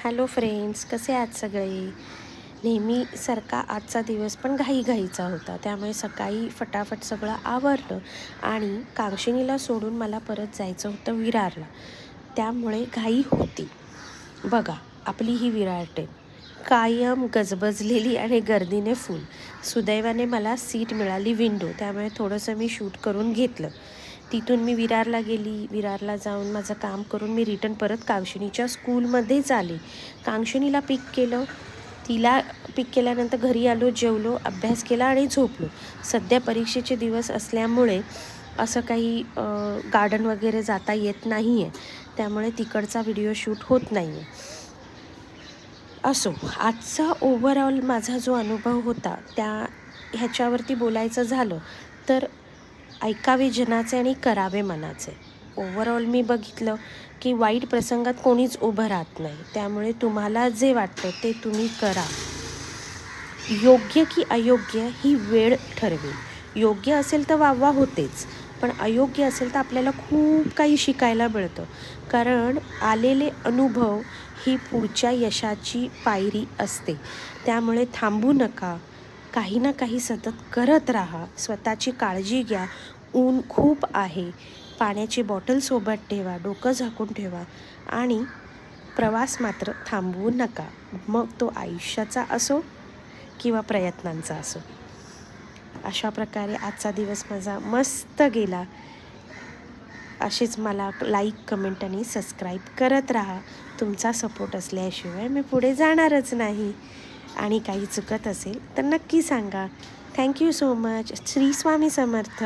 Hello friends, कसे आहात सगळे? नेहमीसारखा आजचा दिवस पण घाईघाईचा होता, त्यामुळे सकाळी फटाफट सगळं आवरलं आणि कांक्षिणीला सोडून मला परत जायचं होतं विरारला. त्यामुळे घाई होती. बघा, आपली ही विरार ट्रेन कायम गजबजलेली आणि गर्दीने फुल. सुदैवाने मला सीट मिळाली विंडो, त्यामुळे थोडंसं मी शूट करून घेतलं. तिथून मी विरारला गेली. विरारला जाऊन माझं काम करून मी रिटर्न परत कांक्षिणीच्या स्कूलमध्येच आले. कांक्षिणीला पिक केलं. तिला पिक केल्यानंतर घरी आलो, जेवलो, अभ्यास केला आणि झोपलो. सध्या परीक्षेचे दिवस असल्यामुळे असं काही गार्डन वगैरे जाता येत नाही आहे, त्यामुळे तिकडचा व्हिडिओ शूट होत नाही आहे. असो, आजचा ओव्हरऑल माझा जो अनुभव होता ह्याच्यावरती बोलायचं झालं तर ऐकावे जनाचे आणि करावे मनाचे. ओव्हरऑल मी बघितलं की वाईट प्रसंगात कोणीच उभं राहत नाही, त्यामुळे तुम्हाला जे वाटतं ते तुम्ही करा. योग्य की अयोग्य ही वेळ ठरवेल. योग्य असेल तर वाहवा होतेच, पण अयोग्य असेल तर आपल्याला खूप काही शिकायला मिळतं. कारण आलेले अनुभव ही पुढच्या यशाची पायरी असते. त्यामुळे थांबू नका, काही ना काही सतत करत राहा. स्वतःची काळजी घ्या. ऊन खूप आहे. पाण्याची बॉटल सोबत ठेवा, डोकं झाकून ठेवा आणि प्रवास मात्र थांबवू नका. मग तो आयुष्याचा असो किंवा प्रयत्नांचा असो. अशा प्रकारे आजचा दिवस माझा मस्त गेला. असेच मला लाईक, कमेंट आणि सबस्क्राईब करत राहा. तुमचा सपोर्ट असल्याशिवाय मी पुढे जाणारच नाही. आणि काही चुकत असेल तर नक्की सांगा. Thank you so much. Shri Swami समर्थ.